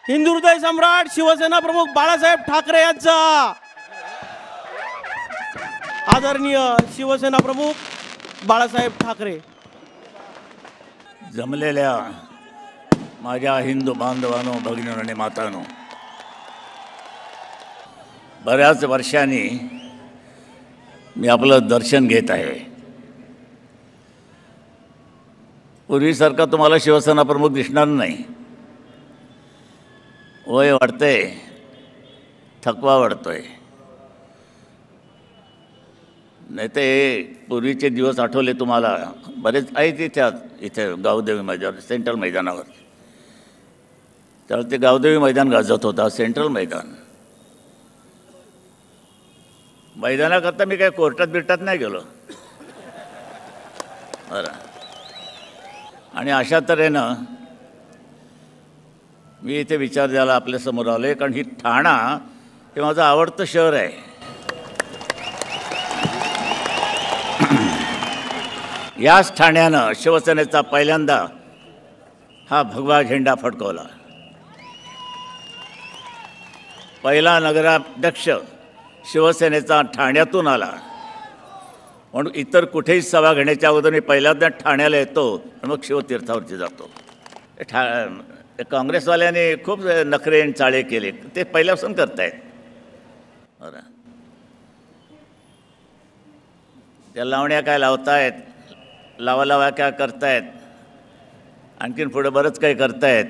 हिंदू हृदय सम्राट शिवसेना प्रमुख बाळासाहेब ठाकरे यांचा, आदरणीय शिवसेना प्रमुख बाळासाहेब ठाकरे. जमलेल्या माझ्या हिंदू बांधवांनो, भगिनींनो आणि मातांनो, बऱ्याच वर्षांनी मी आपलं दर्शन घेत आहे. पूर्वीसारखा तुम्हाला शिवसेना प्रमुख दिसणार नाही. वय वाढतंय, थकवा वाढतोय. नाही ते पूर्वीचे दिवस आठवले तुम्हाला. बरेच आहेत इथे गावदेवी मैदान, सेंट्रल मैदानावर. त्यावेळेस ते गावदेवी मैदान गाजत होता, सेंट्रल मैदान. मैदानाकरता मी काय कोर्टात बिर्टात नाही गेलो बरं. आणि अशा तऱ्हेनं मी इथे विचार द्यायला आपल्यासमोर आलो आहे, कारण ही ठाणा हे माझं आवडतं शहर आहे. याच ठाण्यानं शिवसेनेचा पहिल्यांदा हा भगवा झेंडा फडकवला. पहिला नगराध्यक्ष शिवसेनेचा ठाण्यातून आला. म्हणून इतर कुठेही सभा घेण्याच्या अगोदर मी पहिल्यांदा ठाण्याला येतो आणि मग शिवतीर्थावरती जातो. काँग्रेसवाल्यांनी खूप नखरे चाळे केले, ते पहिल्यापासून करतायत बरं. त्या लावण्या काय लावतायत, लावा काय करतायत, आणखीन पुढे बरंच काही करतायत.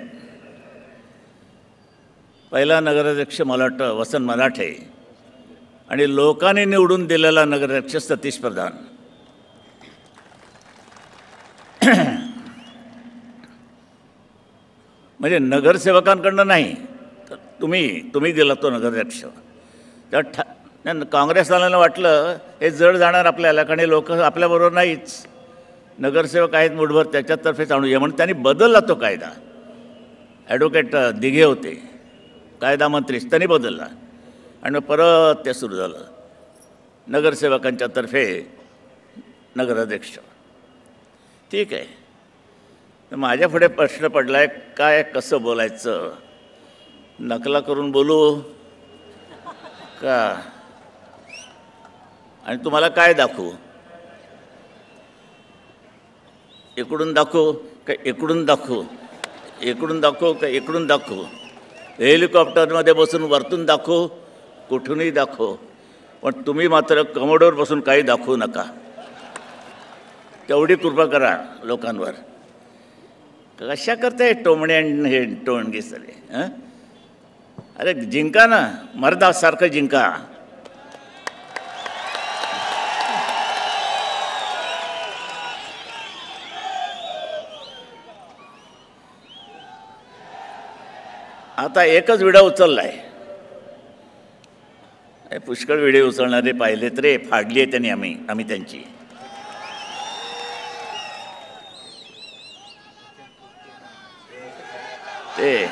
पहिला नगराध्यक्ष मला वाटतं वसंत मराठे, आणि लोकांनी निवडून दिलेला नगराध्यक्ष सतीश प्रधान. म्हणजे नगरसेवकांकडनं नाही, तर तुम्ही दिला तो नगराध्यक्ष. त्या काँग्रेसवाल्यांना वाटलं हे जड जाणार आपल्याला, कारण लोक आपल्याबरोबर नाहीच, नगरसेवक आहेत मुठभर, त्याच्यातर्फेच आणूया म्हणून त्यांनी बदलला तो कायदा. ॲडव्होकेट दिघे होते कायदा मंत्रीच, त्यांनी बदलला आणि मग परत ते सुरू झालं नगरसेवकांच्या तर्फे नगराध्यक्ष. ठीक आहे. माझ्या पुढे प्रश्न पडला आहे, काय कसं बोलायचं, नकला करून बोलू का, आणि तुम्हाला काय दाखवू, इकडून दाखवू का इकडून दाखवू, इकडून दाखवू का इकडून दाखवू, हेलिकॉप्टरमध्ये बसून वरतून दाखवू, कुठूनही दाखवू, पण तुम्ही मात्र कमोडवर बसून काही दाखवू नका. तेवढी कृपा करा लोकांवर. कशा करताय टोमणे हे टोणगे सगळे? अरे जिंका ना, मर्दासारखं जिंका. आता एकच विडा उचललाय. पुष्कळ विडे उचलणारे पाहिलेत रे, फाडली आहे त्यांनी आम्ही त्यांची. ते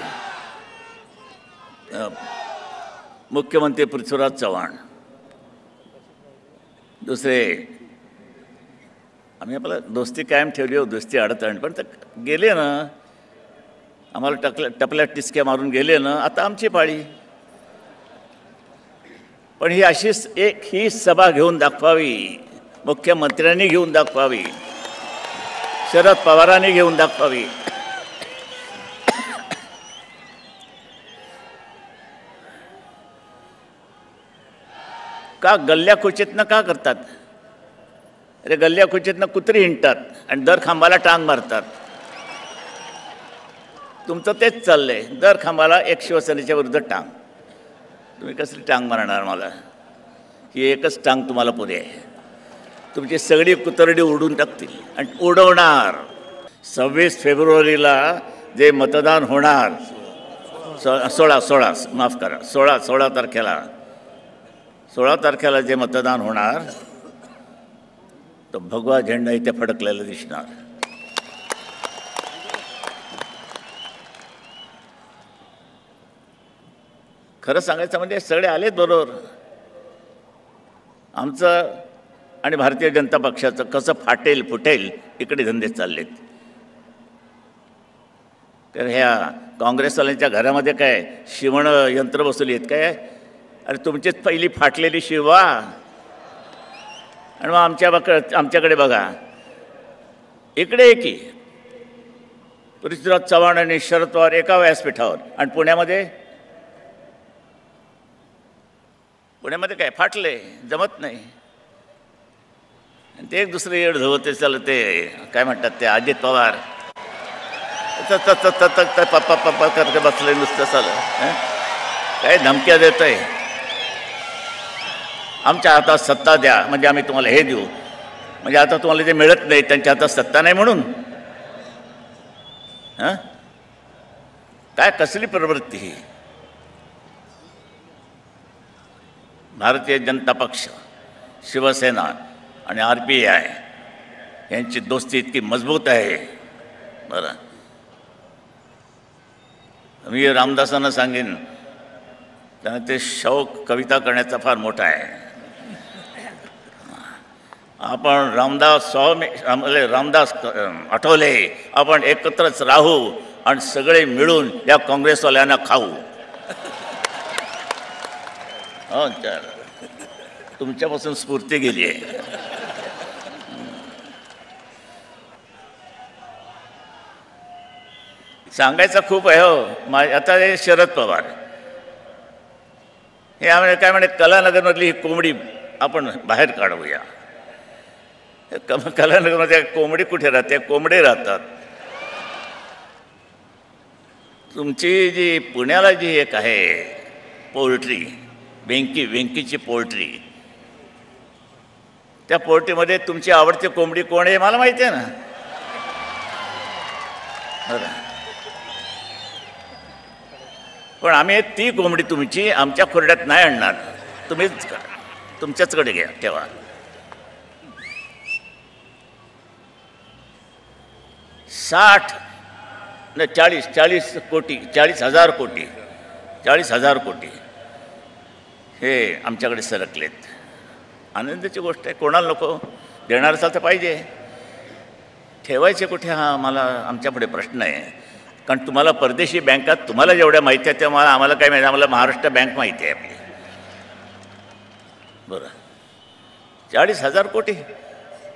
मुख्यमंत्री पृथ्वीराज चव्हाण, दुसरे आम्ही आपलं दोस्ती कायम ठेवली हो, दोस्ती अडचण, पण गेले ना, आम्हाला टपल्या टिचक्या मारून गेले ना, आता आमची पाळी. पण ही अशीच ही सभा घेऊन दाखवावी, मुख्यमंत्र्यांनी घेऊन दाखवावी, शरद पवारांनी घेऊन दाखवावी. का गल्ल्या खुचीतनं का करतात? अरे गल्ल्या खुचीतनं कुत्री हिंडतात आणि दर खांबाला टांग मारतात. तुमचं तेच चाललंय, दर खांबाला एक शिवसेनेच्या विरुद्ध टांग. तुम्ही कसली टांग मारणार मला? ही एकच टांग तुम्हाला पुरे आहे. तुमची सगळी कुतरडी उडून टाकतील आणि उडवणार. 26 फेब्रुवारीला जे मतदान होणार, 16 तारखेला जे मतदान होणार, तो भगवा झेंडा इथे फडकलेला दिसणार. खरं सांगायचं म्हणजे सगळे आलेत बरोबर. आमचं आणि भारतीय जनता पक्षाचं कसं फाटेल फुटेल इकडे धंदे चाललेत. तर ह्या काँग्रेसवाल्यांच्या घरामध्ये काय शिवण यंत्र बसवली आहेत काय? अरे तुमचीच पहिली फाटलेली शिवा. आणि मग आमच्याकडे बघा, इकडे की पृथ्वीराज चव्हाण आणि शरद पवार एका व्यासपीठावर, आणि पुण्यामध्ये काय फाटले, जमत नाही. ते एक दुसरं येड होते चालू, ते काय म्हणतात ते अजित पवार पप्पा करते बसले नुसतं चालू. काय धमक्या देतोय, आमच्या हातात सत्ता द्या म्हणजे आम्ही तुम्हाला हे देऊ, म्हणजे आता तुम्हाला जे मिळत नाही त्यांच्या हातात सत्ता नाही म्हणून. हां, काय कसली प्रवृत्ती ही? भारतीय जनता पक्ष, शिवसेना आणि RPI यांची दोस्ती इतकी मजबूत आहे. बरं, मी रामदासांना सांगेन, त्यांना ते शौक कविता करण्याचा फार मोठा आहे. आपण रामदास आठवले, आपण एकत्रच राहू आणि सगळे मिळून या काँग्रेसवाल्यांना खाऊ. हो, तुमच्यापासून स्फूर्ती गेली आहे. सांगायचं खूप आहे हो. आता हे शरद पवार हे काय म्हणे, कलानगरमधली ही कोंबडी आपण बाहेर काढूया. कलानगरमध्ये कोंबडी कुठे राहते? कोंबडे राहतात. तुमची जी पुण्याला जी एक आहे पोल्ट्री, वेंकीची पोल्ट्री, त्या पोल्ट्रीमध्ये तुमची आवडती कोंबडी कोण आहे मला माहिती आहे ना. पण आम्ही ती कोंबडी तुमची आमच्या खोरड्यात नाही आणणार. तुम्हीच तुमच्याचकडे घ्या, ठेवा. नाही 40,000 कोटी हे आमच्याकडे सरकलेत. आनंदाची गोष्ट आहे. कोणाला नको? देणार असाल तर पाहिजे. ठेवायचे कुठे हा मला आमच्यापुढे प्रश्न आहे. कारण तुम्हाला परदेशी बँकात तुम्हाला जेवढ्या माहिती आहे तेव्हा आम्हाला काय माहिती? आम्हाला महाराष्ट्र बँक माहिती आहे आपली. बरं, 40,000 कोटी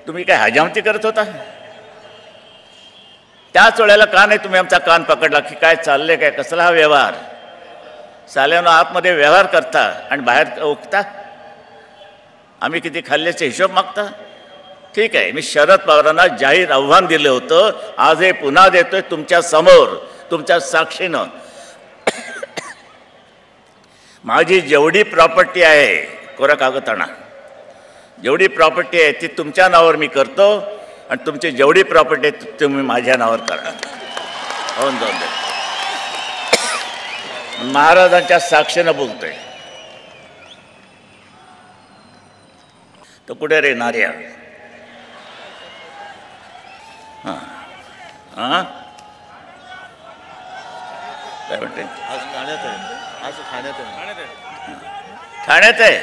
तुम्ही काय हजामती करत होता? त्याच वेळेला का नाही तुम्ही आमचा कान पकडला की काय चाललंय, काय कसला हा व्यवहार? साल्यानं आतमध्ये व्यवहार करता आणि बाहेर ओकता. आम्ही किती खाल्ल्याचे हिशोब मागता. ठीक आहे, मी शरद पवारांना जाहीर आव्हान दिलं होतं, आज हे पुन्हा देतोय तुमच्या समोर, तुमच्या साक्षीनं. माझी जेवढी प्रॉपर्टी आहे, कोरा कागद आणा, जेवढी प्रॉपर्टी आहे ती तुमच्या नावावर मी करतो आणि तुमची जेवढी प्रॉपर्टी आहे तुम्ही माझ्या नावावर करा. होऊन जाऊन दे. महाराजांच्या साक्षीनं बोलतोय. तो कुठे रे नार्या? हां हां, काय म्हणते? ठाण्यात आहे.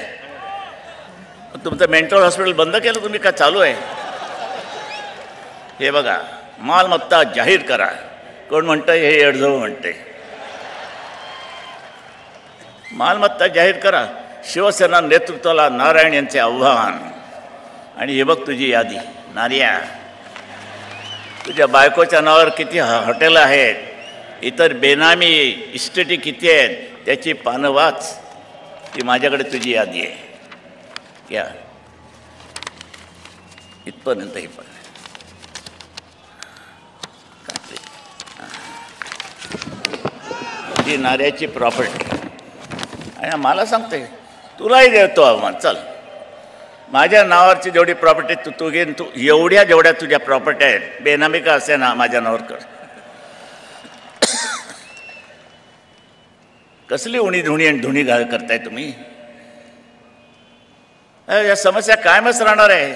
तुमचं मेंटल हॉस्पिटल बंद केलं तुम्ही का चालू आहे? हे बघा, मालमत्ता जाहीर करा. कोण म्हणतंय? हे अडजव म्हणते. मालमत्ता जाहीर करा. शिवसेना नेतृत्वाला नारायण यांचे आव्हान. आणि हे बघ तुझी यादी नार्या. तुझ्या बायकोच्या नावावर किती हॉटेल आहेत, इतर बेनामी इस्टेटी किती आहेत, त्याची पानं वाच. ती माझ्याकडे तुझी यादी आहे. क्या इथपर्यंत ही पण ती नार्याची प्रॉपर्टी. आणि मला सांगते तुलाही देतो आव्हान, चल माझ्या नावावरची जेवढी प्रॉपर्टी तू घेईन, तू जेवढ्या तुझ्या प्रॉपर्टी आहेत बेनामी का असे ना माझ्या नावावर कर. कसली उणी धुणी आणि धुणी घाल करताय तुम्ही? या समस्या कायमच राहणार आहे.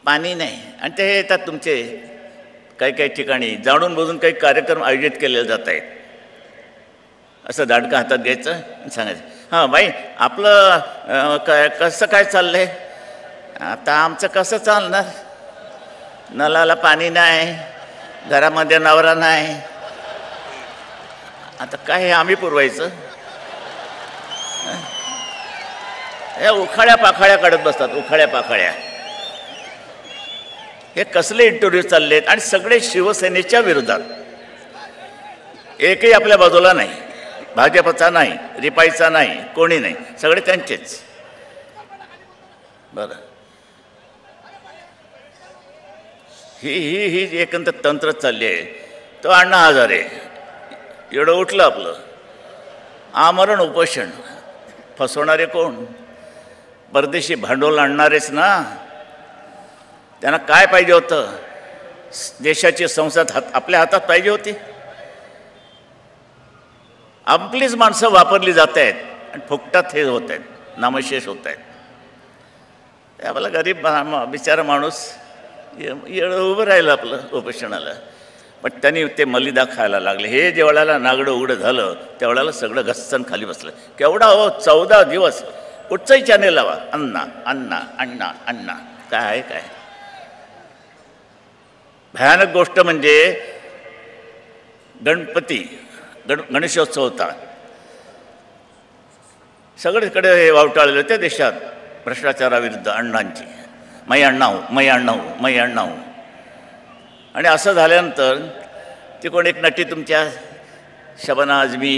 पाणी नाही. आणि ते येतात तुमचे काही ठिकाणी जाणून बुजून काही कार्यक्रम आयोजित केले जात आहेत. असं दाडकं हातात घ्यायचं आणि सांगायचं, हां बाई आपलं कसं काय चाललंय? आता आमचं कसं चालणार? नळाला पाणी नाही, घरामध्ये नवरा नाही, आता काय हे आम्ही पुरवायचं? या उखाळ्या पाखाळ्या काढत बसतात, उखाळ्या पाखाळ्या. हे कसले इंटरव्ह्यू चाललेत आणि सगळे शिवसेनेच्या विरोधात. एकही आपल्या बाजूला नाही, भाजपचा नाही, रिपाईचा नाही, कोणी नाही, सगळे त्यांचेच. बरं, ही एकंदर तंत्र चालली आहे. तो अण्णा हजारे एवढं उठलं आपलं, आमरण उपोषण. फसवणारे कोण? परदेशी भांडवल आणणारेच ना. त्यांना काय पाहिजे होतं? देशाची संसद आपल्या हातात पाहिजे होती. आपलीच माणसं वापरली जात आहेत आणि फुकटात हे होत आहेत, नामशेष होत आहेत. आपला गरीब बिचारा माणूस उभं राहिलं आपलं उपोषणाला. पण त्यांनी ते मलिदा खायला लागले. हे जेवढ्याला नागडं उघडं झालं तेवढ्याला सगळं घस्सन खाली बसलं. केवढा हो, 14 दिवस कुठचंही चॅनेल लावा, अण्णा अण्णा अण्णा अण्णा. काय काय भयानक गोष्ट म्हणजे गणेशोत्सव होता. सगळीकडे हे वावटाळले होते देशात भ्रष्टाचाराविरुद्ध अण्णांची. मै अण्णा हो, मै अण्णा हो, मै अण्णा हो. आणि असं झाल्यानंतर ती कोण एक नटी तुमच्या शबाना आझमी,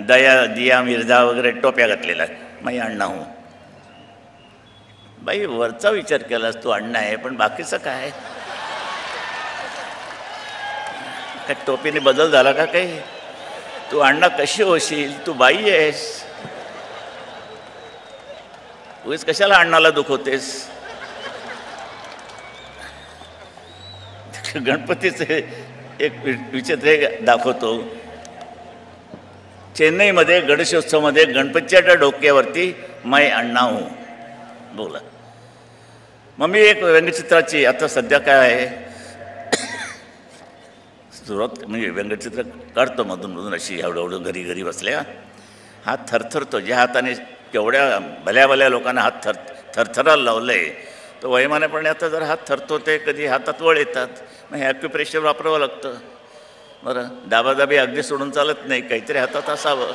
दिया मिर्झा वगैरे टोप्या घातलेला आहे, मै अण्णा हो. बाई, वरचा विचार केलास तू अण्णा आहे, पण बाकीचं काय? काय टोपीने बदल झाला का काही? तू अण्णा कशी होशील? तू बाई आहेस. उगीच कशाला अण्णाला दुखवतेस? गणपतीचे एक विचित्र दाखवतो. चेन्नईमध्ये गणेशोत्सवामध्ये गणपतीच्या डोक्यावरती मै अण्णा हो बोला. मग मी एक व्यंगचित्राची आता सध्या काय आहे सुरुवात, म्हणजे व्यंगचित्र काढतो मधून अशी एवढं घरी घरी बसल्या. हात थरथरतो. ज्या हाताने केवढ्या भल्या भल्या लोकांना हात थरथरायला लावलं आहे, तो वैमानेपणे आता जर हात थरतो ते कधी हातात वळ येतात. मग हे ॲक्युप्रेशर वापरावं लागतं. बरं, दाबादाबी अगदी सोडून चालत नाही, काहीतरी हातात असावं.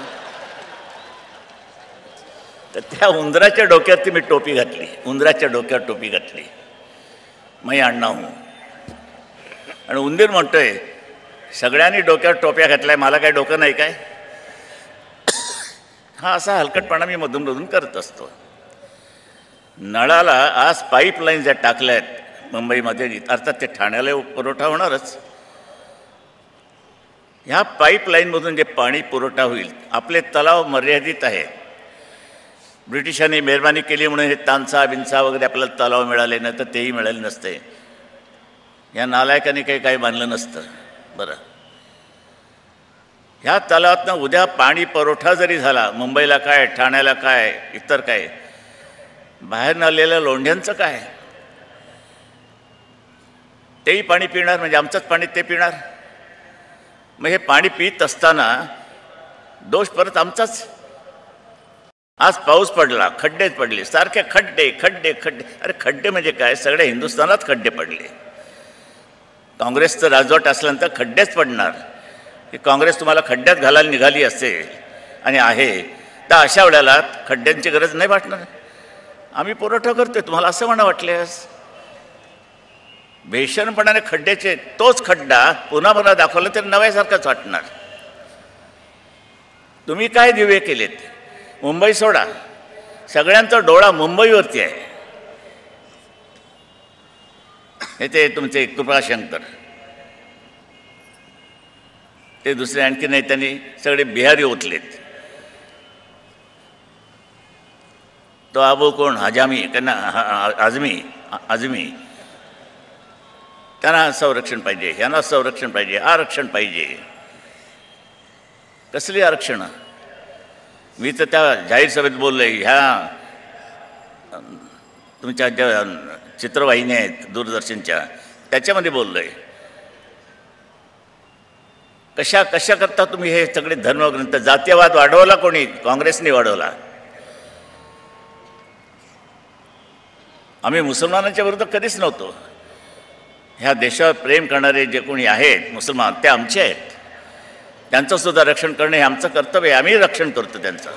तर त्या उंदराच्या डोक्यात मी टोपी घातली, उंदराच्या डोक्यात टोपी घातली, मै अण्णा हो. आणि उंदीर म्हणतोय सगळ्यांनी डोक्यावर टोप्या घातल्या, मला काय डोकं नाही काय? हा असा हलकटपणा मी मधून करत असतो. नळाला आज पाईपलाईन ज्या टाकल्या आहेत मुंबईमध्ये, अर्थात ते ठाण्याला पुरवठा होणारच. ह्या पाईपलाईनमधून जे पाणी पुरवठा होईल, आपले तलाव मर्यादित आहे. ब्रिटिशांनी मेहरबानी केली म्हणून हे तानसा बिनसा वगैरे आपल्याला तलाव मिळाले, नाही तर तेही मिळाले नसते. या नालायकांनी काही बांधलं नसतं. बरं, ह्या तलावातनं उद्या पाणी पुरवठा जरी झाला, मुंबईला काय, ठाण्याला काय, इतर काय, बाहेर आलेल्या लोंढ्यांचं काय? तेही पाणी पिणार म्हणजे आमचंच पाणी ते पिणार. मग हे पाणी पित असताना दोष परत आमचाच. आज पाऊस पडला, खड्डेच पडले, सारखे खड्डे खड्डे खड्डे. अरे खड्डे म्हणजे काय? सगळ्या हिंदुस्थानात खड्डे पडले. काँग्रेसचं राजवट असल्यानंतर खड्डेच पडणार. की काँग्रेस तुम्हाला खड्ड्यात घालायला निघाली असेल आणि आहे, तर अशा वेळेला खड्ड्यांची गरज नाही वाटणार. आम्ही पुरवठा करतोय, तुम्हाला असं म्हणा वाटल्यास. बेशरमपणाने खड्ड्याचे तोच खड्डा पुन्हा पुन्हा दाखवला तरी नव्यासारखाच वाटणार. तुम्ही काय दिवे केलेत? मुंबई सोडा, सगळ्यांचा डोळा मुंबईवरती आहे. हे ते तुमचे कृपाशंकर, ते दुसरे आणखी नाही, त्यांनी सगळे बिहारी ओतलेत. तो आबू कोण, हजामी त्यांना आझमी, त्यांना संरक्षण पाहिजे, ह्यांना संरक्षण पाहिजे, आरक्षण पाहिजे. कसली आरक्षण? मी तर त्या जाहीर सभेत बोललो आहे. ह्या तुमच्या ज्या चित्रवाहिन्या आहेत दूरदर्शनच्या, त्याच्यामध्ये बोललो आहे. कशा करता तुम्ही हे सगळे धर्मग्रंथ? जातीयवाद वाढवला कोणी? काँग्रेसने वाढवला. आम्ही मुसलमानांच्या विरुद्ध कधीच नव्हतो. ह्या देशावर प्रेम करणारे जे कोणी आहेत मुसलमान ते आमचे आहेत. त्यांचं सुद्धा रक्षण करणं हे आमचं कर्तव्य आहे. आम्ही रक्षण करतो त्यांचं.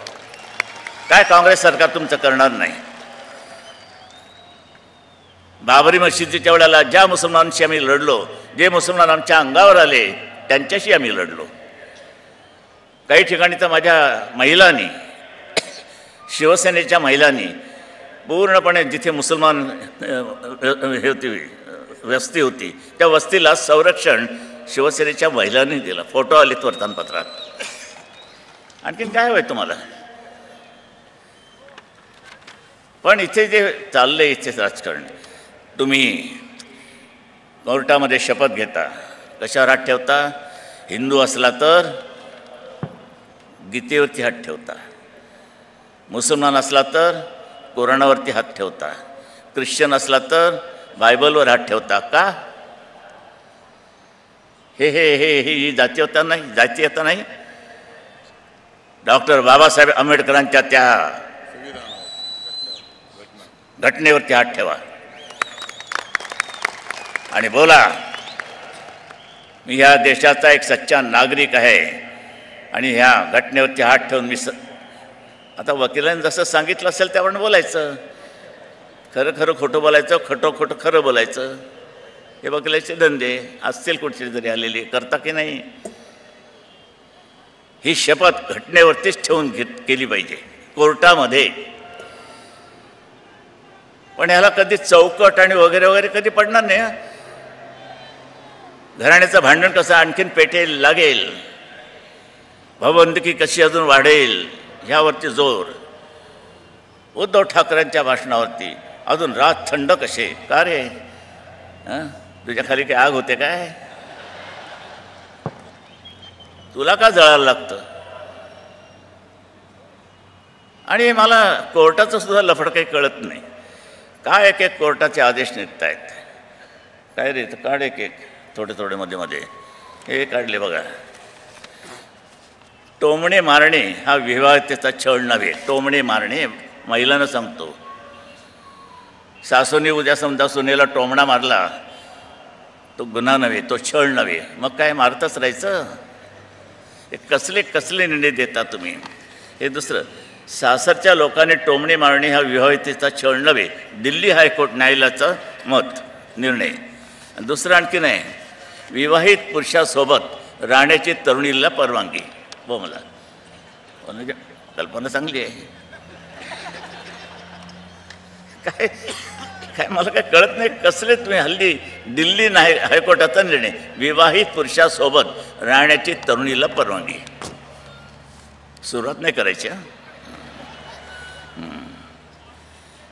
काय काँग्रेस सरकार तुमचं करणार नाही. बाबरी मशिदीच्या वेळेला ज्या मुसलमानांशी आम्ही लढलो, जे मुसलमान आमच्या अंगावर आले त्यांच्याशी आम्ही लढलो. काही ठिकाणी तर माझ्या महिलांनी, शिवसेनेच्या महिलांनी पूर्णपणे जिथे मुसलमान हे होती वस्ती होती त्या वस्तीला संरक्षण शिवसेनेच्या महिलांनी दिलं. फोटो आलेत वर्तमानपत्रात. आणखीन काय हवंय तुम्हाला? पण इथे जे चाललंय इथे राजकारण, तुम्ही कोर्टामध्ये शपथ घेता, कशावर हात ठेवता? हिंदू असला तर गीतेवरती हात ठेवता, मुसलमान असला तर कुराणावरती हात ठेवता, ख्रिश्चन असला तर बायबलवर हात ठेवता. का? हे हे हे ही जातीयता नाही, जातीयता नाही. डॉक्टर बाबासाहेब आंबेडकरांच्या त्या घटनेवरती हात ठेवा आणि बोला, मी ह्या देशाचा एक सच्चा नागरिक आहे आणि ह्या घटनेवरती हात ठेवून मी आता वकिलांनी जसं सांगितलं असेल त्याप्रमाणे बोलायचं. खरं खरं खोटं बोलायचं, खोटं खोटं खरं बोलायचं. हे वकिलाचे धंदे असतील कुठचे तरी आलेली, करता की नाही? ही शपथ घटनेवरतीच ठेवून केली पाहिजे कोर्टामध्ये. पण ह्याला कधी चौकट आणि वगैरे वगैरे कधी पडणार नाही. घराण्याचं भांडण कसं आणखीन पेटेल लागेल, भावबंदकी कशी अजून वाढेल ह्यावरती जोर. उद्धव ठाकरेंच्या भाषणावरती अजून रात थंड कसे? का रे, तुझ्या खाली काही आग होते काय? तुला का जळायला लागतं? आणि मला कोर्टाचं सुद्धा लफड काही कळत नाही. काय एक एक कोर्टाचे आदेश निघत आहेत. काय रे, तर काढ एक एक थोडे थोडे मध्ये मध्ये. हे काढले बघा. टोमणे मारणे हा विवाहितेचा छळ नव्हे. टोमणे मारणे महिलांना सांगतो. सासूने उद्या समजा सुनेला टोमणा मारला तो गुन्हा नव्हे, तो छळ नव्हे. मग काय मारतच राहायचं? हे कसले कसले निर्णय देता तुम्ही? हे दुसरं, सासरच्या लोकांनी टोमणे मारणे हा विवाहितेचा छळ नव्हे, दिल्ली हायकोर्ट न्यायालयाचं मत निर्णय. दुसरं आणखी नाही, विवाहित पुरुषासोबत राहण्याची तरुणीला परवानगी. मला कल्पना चांगली आहे. काय काय मला काय कळत नाही. कसले तुम्ही हल्ली दिल्ली नाही हायकोर्टाचा निर्णय, विवाहित पुरुषासोबत राहण्याची तरुणीला परवानगी. सुरुवात नाही करायची.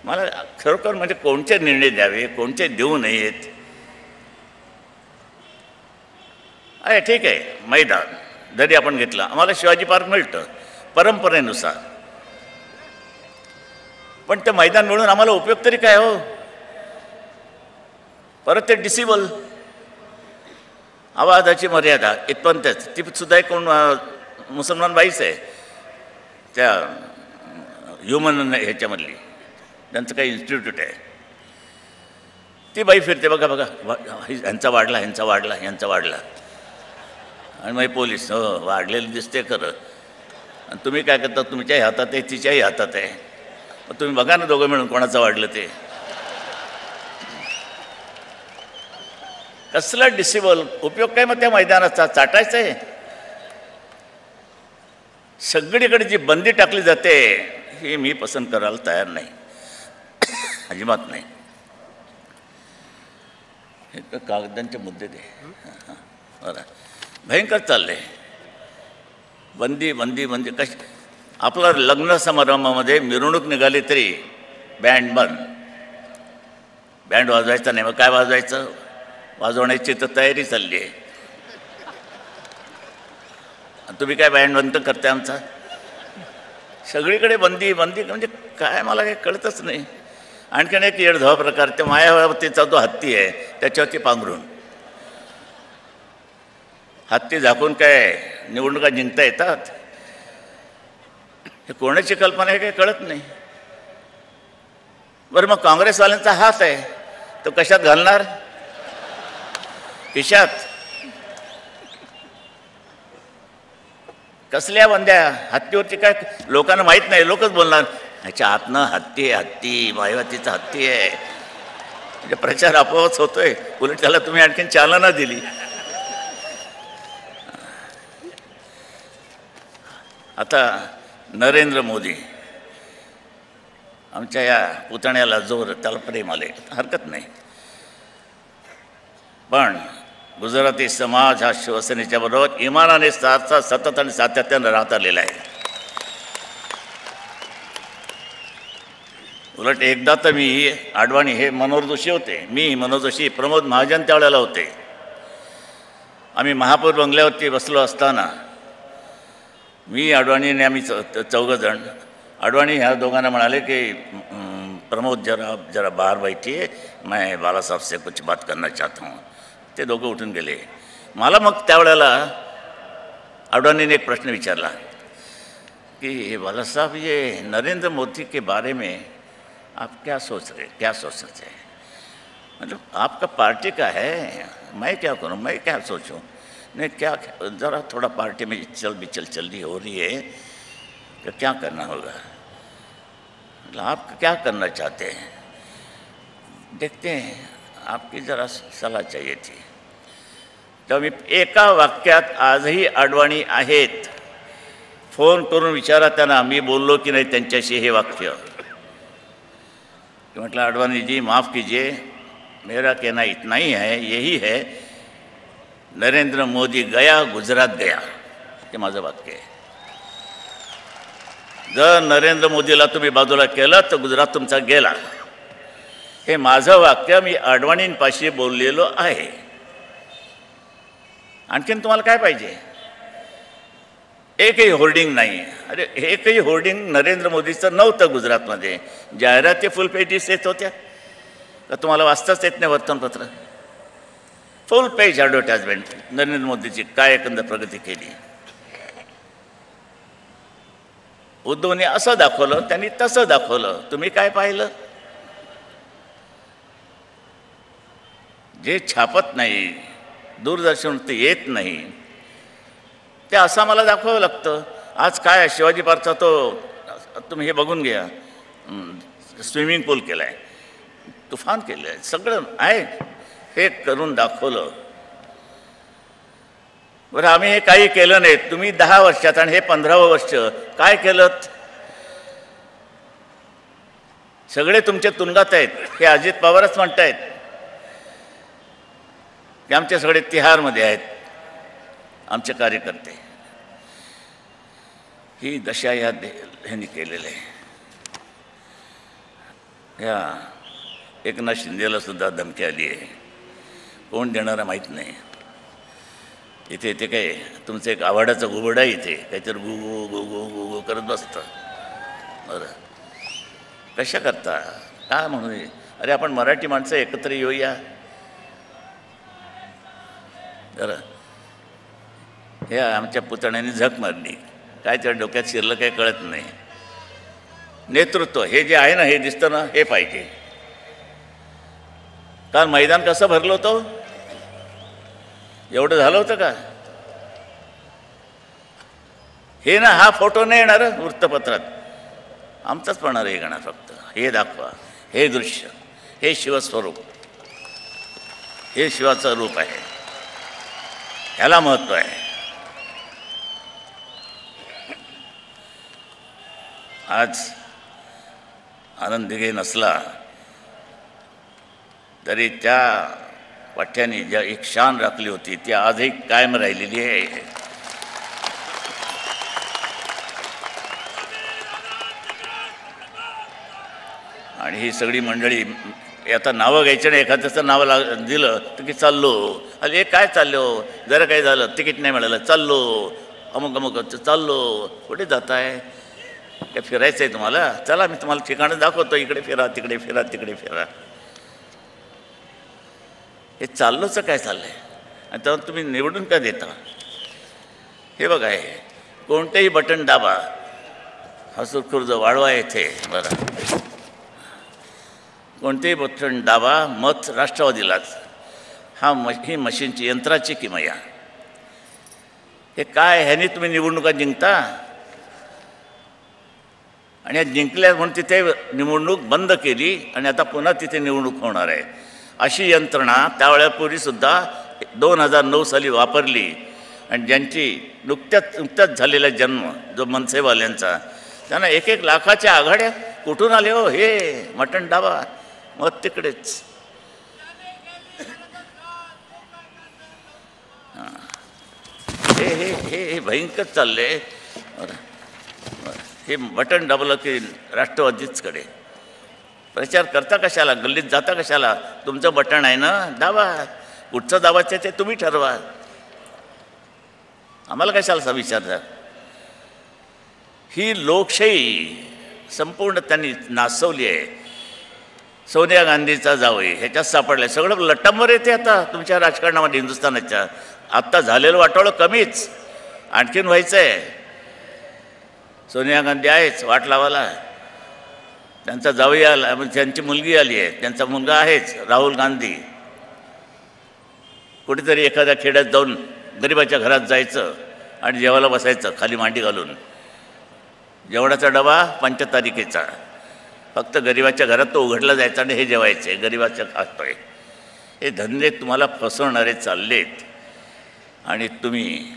मला खरोखर म्हणजे कोणते निर्णय द्यावे, कोणते देऊ नयेत. आहे ठीक आहे, मैदान जरी आपण घेतला, आम्हाला शिवाजी पार्क मिळतं परंपरेनुसार. पण ते मैदान मिळून आम्हाला उपयोग तरी काय हो? परत ते डिसेबल आवाजाची मर्यादा इथपर्यंतच. ती सुद्धा एक कोण मुसलमान बाईच आहे, त्या ह्युमन ह्याच्यामधली, त्यांचं काही इन्स्टिट्यूट आहे. ती बाई फिरते बघा बघा, ह्यांचा वाढला, ह्यांचा वाढला, ह्यांचा वाढला. आणि मग पोलीस, हो वाढलेलं दिसते खरं. आणि तुम्ही काय करता? तुमच्याही हातात आहे, तिच्याही हातात आहे. मग तुम्ही बघा ना दोघं मिळून कोणाचं वाढलं ते. कसला डिसेबल उपयोग काय मग त्या मैदानाचा? चाटायचं आहे. सगळीकडे जी बंदी टाकली जाते ही मी पसंत करायला तयार नाही, अजिबात नाही. हे कागदांचे मुद्दे दे. बरं, भयंकर चाललंय. बंदी बंदी बंदी कशी? आपलं लग्न समारंभामध्ये मिरवणूक निघाली तरी बँड बंद. बँड वाजवायचा नाही. मग काय वाजवायचं? वाजवण्याची तर तयारी चालली आहे. तुम्ही काय बँड बंद करते आमचा? सगळीकडे बंदी बंदी म्हणजे काय मला काही कळतच नाही. आणखीन एक येडधवा प्रकार, ते मायावतीचा जो हत्ती आहे त्याच्यावरती पांघरून. हत्ती झाकून काय निवडणुका जिंकता येतात? हे कोणाची कल्पना आहे काही कळत नाही. बरं, मग काँग्रेसवाल्यांचा हात आहे तो कशात घालणार? खिशात कसल्या बंद्या हत्तीवरची काय लोकांना माहीत नाही, लोकच बोलणार ह्याच्या आतनं हत्ती आहे, हत्ती मायावतीचा हत्ती आहे, म्हणजे प्रचार आपोआपच होतोय. उलट त्याला तुम्ही आणखीन चालना दिली. आता नरेंद्र मोदी आमच्या या पुतण्याला जोर, त्याला प्रेम आले, हरकत नाही, पण गुजराती समाज हा शिवसेनेच्या बरोबर इमानाने सतत आणि सातत्यानं राहत आलेला आहे. उलट एकदा तर मी आडवाणी हे मनोहर जोशी होते, मी मनोहर जोशी, प्रमोद महाजन त्यावेळेला होते. आम्ही महापौर बंगल्यावरती बसलो असताना मी आडवाणीने आम्ही चौघजण, आडवाणी ह्या दोघांना म्हणाले की प्रमोद जरा बाहर बैठिए, मैं बाला साहब से कुछ बात करना चाहता हूँ. ते दोघं उठून गेले. मला मग त्यावेळेला आडवाणीने एक प्रश्न विचारला कि बाला साहब ये नरेंद्र मोदी के बारे में आप क्या सोच रहे हैं, मतलब आपका पार्टी का है, मैं क्या करूं, मैं क्या सोचूं, नहीं क्या ज़रा थोड़ा पार्टी में चल रही हो रही है, तो क्या करना होगा, मतलब आप क्या करना चाहते हैं, देखते हैं, आपकी ज़रा सलाह चाहिए थी. तर मी एका वाक्यात आजही आडवाणी आहेत, फोन करून विचारा त्यांना मी बोललो की नाही त्यांच्याशी हे वाक्य. म्हटलं आडवाणी जी माफ़ कीजिए, मेरा कहना इतना ही है, यही है, नरेंद्र मोदी गया गुजरात गया, हे माझं वाक्य आहे. जर नरेंद्र मोदीला तुम्ही बाजूला केलं तर गुजरात तुमचा गेला, हे माझं वाक्य मी आडवाणींपाशी बोललेलो आहे. आणखीन तुम्हाला काय पाहिजे? एकही होर्डिंग नाही. अरे एकही होर्डिंग नरेंद्र मोदीचं नव्हतं गुजरातमध्ये. जाहिराती फुल पेजेस येत होत्या तर तुम्हाला वाचताच येत नाही वर्तमानपत्र. फुल पेज ॲडव्हर्टाइजमेंट नरेंद्र मोदीची काय एकंदर प्रगती केली. उद्धवने असं दाखवलं, त्यांनी तसं दाखवलं, तुम्ही काय पाहिलं? जे छापत नाही, दूरदर्शन ते येत नाही, ते असं मला दाखवावं लागतं. आज काय शिवाजी पार्कचा तो तुम्ही हे बघून घ्या, स्विमिंग पूल केला आहे, तुफान केलं आहे, सगळं आहे, हे करून दाखवलं. बरं आम्ही हे काही केलं नाही. तुम्ही 10 वर्षात आणि हे 15वं वर्ष काय केलं? सगळे तुमच्या तुरुंगात आहेत. हे अजित पवारच म्हणतायत की आमचे सगळे तिहारमध्ये आहेत आमचे कार्यकर्ते. ही दशा या ह्यांनी केलेलं आहे. ह्या एकनाथ शिंदेला सुद्धा धमकी आली आहे. कोण देणारा माहीत नाही. इथे ते काय तुमचं एक आवाडाचा घुबड आहे, इथे काहीतरी गु गु गु गु गु गु करत बसतं. बरं कशा करता काय म्हणू? अरे आपण मराठी माणसं एकत्र येऊया बरं. हे आमच्या पुतण्याने झक मारली, काय त्या डोक्यात शिरलं काही कळत नाही. नेतृत्व हे जे आहे ना, हे दिसतं ना, हे पाहिजे. कारण मैदान कसं भरलं होतं, एवढं झालं होतं का? हे ना, हा फोटो नाही येणार वृत्तपत्रात, आमचाच पडणार हे येणार. फक्त हे दाखवा, हे दृश्य, हे शिवस्वरूप, हे शिवाचं रूप आहे, ह्याला महत्त्व आहे. आज आनंद दिघे नसला तरी त्या पाठ्याने ज्या एक शान राखली होती ती आजही कायम राहिलेली आहे. आणि ही सगळी मंडळी आता नावं घ्यायचं नाही, एखाद्याचं नाव दिलं तर की चाललो, अरे हे काय चाललो, जरा काय झालं तिकीट नाही मिळालं चाललो, अमुक अमुक चाललो. कुठे जात आहे? काय फिरायचं आहे तुम्हाला? चला मी तुम्हाला ठिकाणं दाखवतो, इकडे फिरा, तिकडे फिरा, तिकडे फिरा. हे चाललोचं काय चाललं आहे? आणि तेव्हा तुम्ही निवडून का देता? हे बघा, हे कोणतेही बटन दाबा, हसूर खुर्द वाढवा येथे, बरं कोणतेही बटन दाबा, मत राष्ट्रवादीलाच. ही मशीनची यंत्राची किमया. हे काय, ह्यानी तुम्ही निवडणुका जिंकता आणि या जिंकल्या म्हणून तिथे निवडणूक बंद केली आणि आता पुन्हा तिथे निवडणूक होणार आहे. अशी यंत्रणा त्यावेळेपूर्वीसुद्धा 2009 साली वापरली आणि ज्यांची नुकत्याच झालेला जन्म जो मनसेवाल्यांचा, त्यांना 1-1 लाखाच्या आघाड्या कुठून आले हो? हे मटण डाबा मग तिकडेच. हे हे हे भयंकर चालले. हे बटन दाबलं की राष्ट्रवादीचकडे. प्रचार करता कशाला, गल्लीत जाता कशाला? तुमचं बटन आहे ना, दाबा. कुठचं दाबायचं ते तुम्ही ठरवा, आम्हाला कशाला विचारता. ही लोकशाही संपूर्ण त्यांनी नासवली आहे. सोनिया गांधीचा जावई ह्याच्यात सापडलं. सगळं लट्टांबर येते आता तुमच्या राजकारणामध्ये हिंदुस्थानाच्या. आत्ता झालेलं वाटोळं कमीच, आणखीन व्हायचं आहे. सोनिया गांधी आहेच वाट लावायला, त्यांचा जावई आला, त्यांची मुलगी आली आहे, त्यांचा मुलगा आहेच राहुल गांधी. कुठेतरी एखाद्या खेड्यात जाऊन गरिबाच्या घरात जायचं आणि जेवायला बसायचं खाली मांडी घालून. जेवणाचा डबा 5 तारखेचा, फक्त गरिबाच्या घरात तो उघडला जायचा आणि हे जेवायचे, गरिबाच्या खातोय. हे धंदे तुम्हाला फसवणारे चाललेत आणि तुम्ही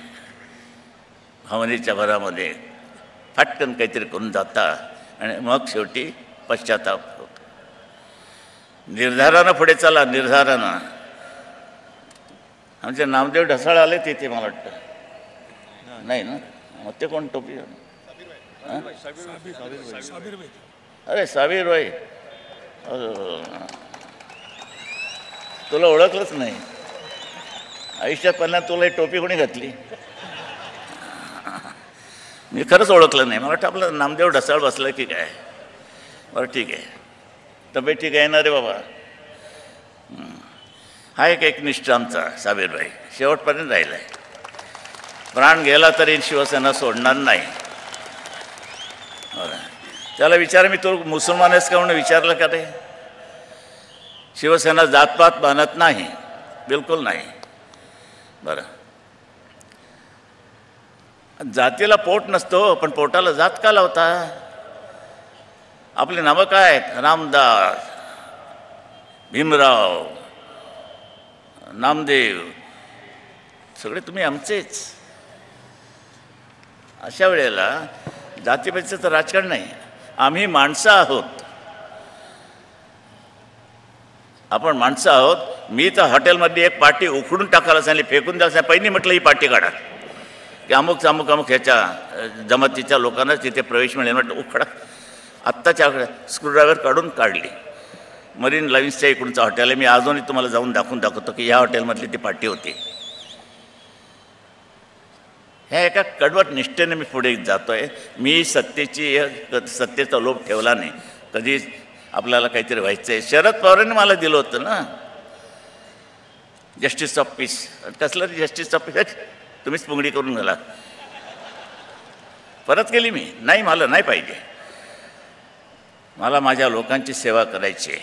भावनेच्या भरामध्ये फाटकन काहीतरी करून जाता आणि मग शेवटी पश्चाताप होतो. निर्धारानं पुढे चला, निर्धारानं. आमचे नामदेव ढसाळ आले तिथे मला वाटतं, नाही ना? मग ते कोण टोपी? अरे साबीर भाई, तुला ओळखलंच नाही आयुष्यात. पहिल्यांदा तुला ही टोपी कोणी घातली? मी खरंच ओळखलं नाही. मला वाटतं आपलं नामदेव ढसाळ बसलं की काय. बरं ठीक आहे, तब्येत ठीक आहे ना रे बाबा? हा एक एकनिष्ठ आमचा साबीरभाई शेवटपर्यंत राहिला आहे. प्राण गेला तरी शिवसेना सोडणार नाही. बरं, त्याला विचार, मी तो मुसलमान आहेस का म्हणून विचारलं का रे? शिवसेना जातपात बांधत नाही, बिलकुल नाही. बरं, जातीला पोट नसतो, पण पोटाला जात का लावता? आपली नावं काय आहेत? रामदास, भीमराव, नामदेव, सगळे तुम्ही आमचेच. अशा वेळेला जातीपातीचं तर राजकारण नाही. आम्ही माणसं आहोत, आपण माणसं आहोत. मी तर हॉटेलमध्ये एक पाटी उखडून टाकायला सांगितली, फेकून द्यायला सांगितलं. पहिली म्हटलं ही पाटी काढा की अमुक अमुक अमुक ह्याच्या जमातीच्या लोकांना तिथे प्रवेश मिळेल. म्हटलं उखडा. आत्ताच्या स्क्रूड्रायव्हर काढून काढली. मरीन लाईन्सच्या इकडूनचं हॉटेल आहे. मी अजूनही तुम्हाला जाऊन दाखवतो की ह्या हॉटेलमधली ती पाटी होती. ह्या एका कडवट निष्ठेने मी पुढे जातो आहे. मी सत्तेचा लोभ ठेवला नाही. कधी आपल्याला काहीतरी व्हायचं आहे. शरद पवारांनी मला दिलं होतं ना जस्टिस ऑफ पीस. कसलं जस्टिस ऑफ पीस? तुम्हीच पुंगडी करून गेला. परत केली मी. नाही, मला नाही पाहिजे. मला माझ्या लोकांची सेवा करायची आहे.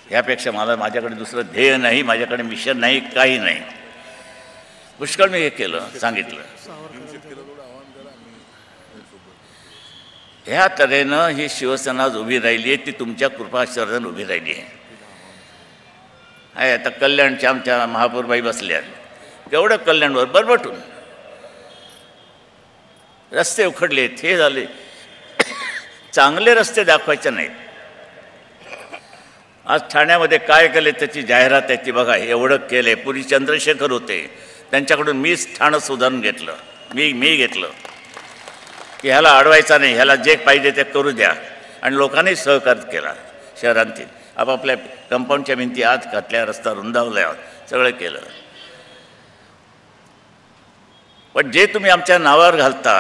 ह्यापेक्षा मला माझ्याकडे दुसरं ध्येय नाही, माझ्याकडे मिशन नाही, काही नाही. पुष्कळ मी हे केलं, सांगितलं. ह्या तऱ्हेनं ही शिवसेना उभी राहिली आहे. ती तुमच्या कृपाआशीर्वादाने उभी राहिली आहे. आता कल्याणच्या आमच्या महापौरबाई बसल्या, केवढं कल्याणवर बरबटून रस्ते उखडलेत, हे झाले. चांगले रस्ते दाखवायचे नाहीत. आज ठाण्यामध्ये काय केले त्याची जाहिरात आहे ती बघा. एवढं केले. पूर्वी चंद्रशेखर होते, त्यांच्याकडून मीच ठाणं सुधारून घेतलं. मी घेतलं की ह्याला अडवायचा नाही, ह्याला जे पाहिजे ते करू द्या. आणि लोकांनी सहकार्य केला. शहरांतील आपापल्या कंपाऊंडच्या भिंती आत घातल्या, रस्ता रुंदावल्या, सगळं केलं. पण जे तुम्ही आमच्या नावावर घालता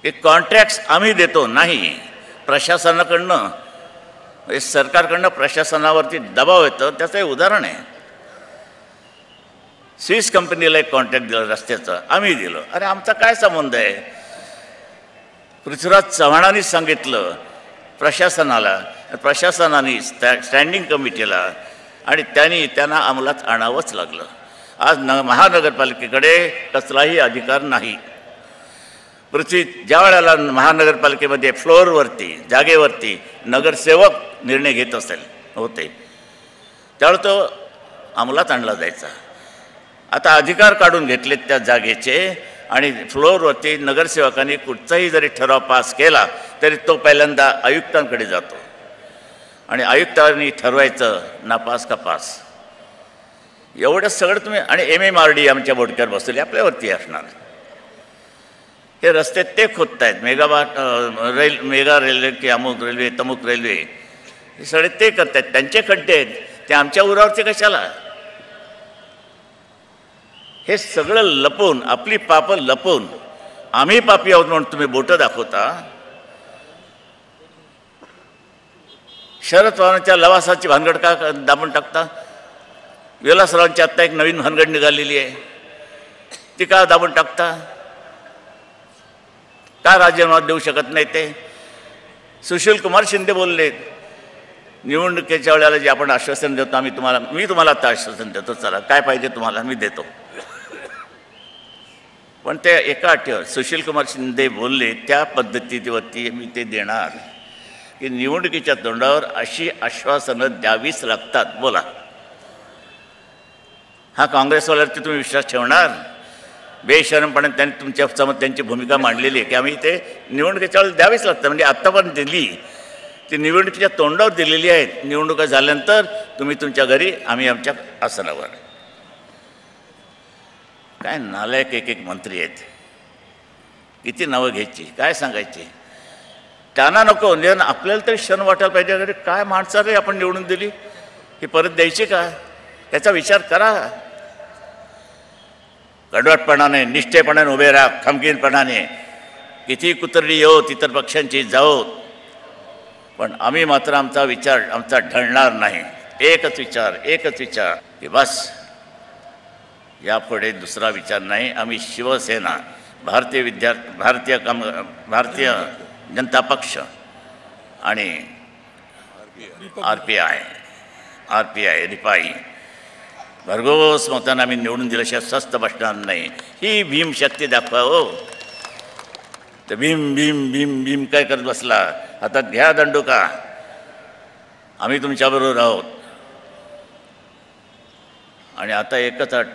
हे कॉन्ट्रॅक्ट्स आम्ही देतो, नाही प्रशासनाकडनं, सरकारकडनं प्रशासनावरती दबाव येतं. त्याचं हे उदाहरण आहे. स्विस कंपनीला एक कॉन्ट्रॅक्ट दिलं रस्त्याचं, आम्ही दिलं. अरे आमचा काय संबंध आहे? पृथ्वीराज चव्हाणांनी सांगितलं प्रशासनाला प्रशासनाने स्टँडिंग कमिटीला आणि त्यांना अंमलात आणावंच लागलं. आज महानगरपालिकेकडे कसलाही अधिकार नाही. ज्या वेळेला महानगरपालिकेमध्ये फ्लोअरवरती जागेवरती नगरसेवक निर्णय घेत होते त्यावेळेला तो अंमलात आणला जायचा. आता अधिकार काढून घेतलेत त्या जागेचे आणि फ्लोअरवरती नगरसेवकांनी कुठचाही जरी ठराव पास केला तरी तो पहिल्यांदा आयुक्तांकडे जातो आणि आयुक्तांनी ठरवायचं नापास का पास. एवढं सगळं तुम्ही आणि MMRD आमच्या बोडक्यावर बसवले आपल्यावरती असणार. हे रस्ते ते खोदत आहेत मेगा रेल्वे की अमुक रेल्वे तमुक रेल्वे हे सगळे ते करत आहेत. त्यांचे खड्डे आहेत ते आमच्या उरावरचे कशाला. हे सगळं लपवून आपली पापं लपवून आम्ही पापी आहोत म्हणून तुम्ही बोटं दाखवता. शरद पवारांच्या लवासाची भानगड का दाबून टाकता. विलासरावांची आत्ता एक नवीन भानगड निघालेली आहे ती का दाबून टाकता. का राजीनामा देऊ शकत नाही ते. सुशीलकुमार शिंदे बोलले निवडणुकीच्या वेळेला जे आपण आश्वासन देतो मी तुम्हाला आता आश्वासन देतो चला काय पाहिजे तुम्हाला मी देतो. पण ते एका अटीवर सुशीलकुमार शिंदे बोलले त्या पद्धतीवरती मी ते देणार की निवडणुकीच्या तोंडावर अशी आश्वासनं द्यावीच लागतात. बोला हा काँग्रेसवाल्यावरती तुम्ही विश्वास ठेवणार. बेशरमपणे त्यांनी तुमच्यासमोर त्यांची भूमिका मांडलेली आहे की आम्ही ते निवडणुकीच्या वेळेला द्यावीच लागतं. म्हणजे आत्ता पण दिली ती निवडणुकीच्या तोंडावर दिलेली आहेत. निवडणुका झाल्यानंतर तुम्ही तुमच्या घरी आम्ही आमच्या आसनावर. काय नालायक एक मंत्री आहेत. किती नावं घ्यायची काय सांगायची. त्यांना नको म्हणजे आपल्याला तरी क्षण वाटायला पाहिजे अरे काय माणसाला आपण निवडून दिली ही परत द्यायची का याचा विचार करा. कडवटपणाने निष्ठेपणाने उभे राहा खमकीरपणाने. किती कुतरडी येऊत इतर पक्षांची जाओत पण आम्ही मात्र आमचा विचार आमचा ढळणार नाही. एकच विचार की बस यापुढे दुसरा विचार नाही. आम्ही शिवसेना भारतीय जनता पक्ष आणि RPI रिपाई भरघोस मतांना आम्ही निवडून दिल्याशिवाय स्वस्त बसणार नाही. ही भीमशक्ती दाखवा हो. तर भीम भीम भीम भीम काय करत बसला. हातात घ्या दंडुका. आम्ही तुमच्याबरोबर आहोत. आणि आता एकच अट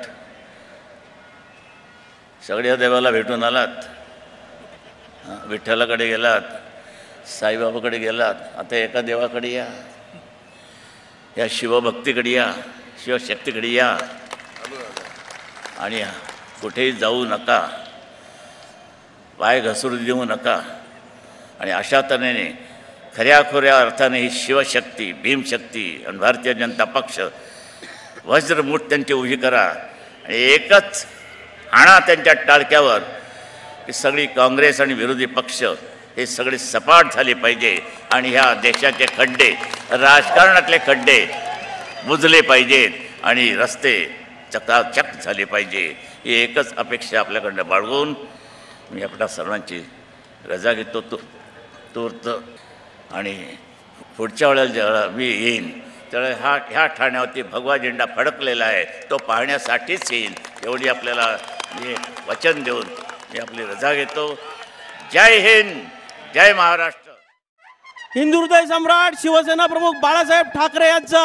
सगळ्या देवाला भेटून आलात. विठ्ठलाकडे गेलात साईबाबाकडे गेलात आता एका देवाकडे या शिवभक्तीकडे या शिवशक्तीकडे या आणि कुठेही जाऊ नका. पाय घसरू देऊ नका. आणि अशा तऱ्हेने खऱ्या अर्थाने ही शिवशक्ती भीमशक्ती आणि भारतीय जनता पक्ष वज्रमूठ त्यांची उभी करा आणि एकच आणा त्यांच्या टाळक्यावर की सगळी काँग्रेस आणि विरोधी पक्ष हे सगळे सपाट झाले पाहिजे आणि ह्या देशाचे खड्डे राजकारणातले खड्डे बुजले पाहिजेत आणि रस्ते चकाचक झाले पाहिजे. ही एकच अपेक्षा आपल्याकडनं बाळगून मी आपल्या सर्वांची रजा घेतो तूर्त. आणि पुढच्या वेळेला जेव्हा मी येईन त्यावेळेला ह्या ठाण्यावरती भगवा झेंडा फडकलेला आहे तो पाहण्यासाठीच येईन एवढी आपल्याला मी वचन देऊन मी आपली रजा घेतो. जय हिंद जय महाराष्ट्र. हिंदुहृदय सम्राट शिवसेना प्रमुख बाळासाहेब ठाकरे यांचा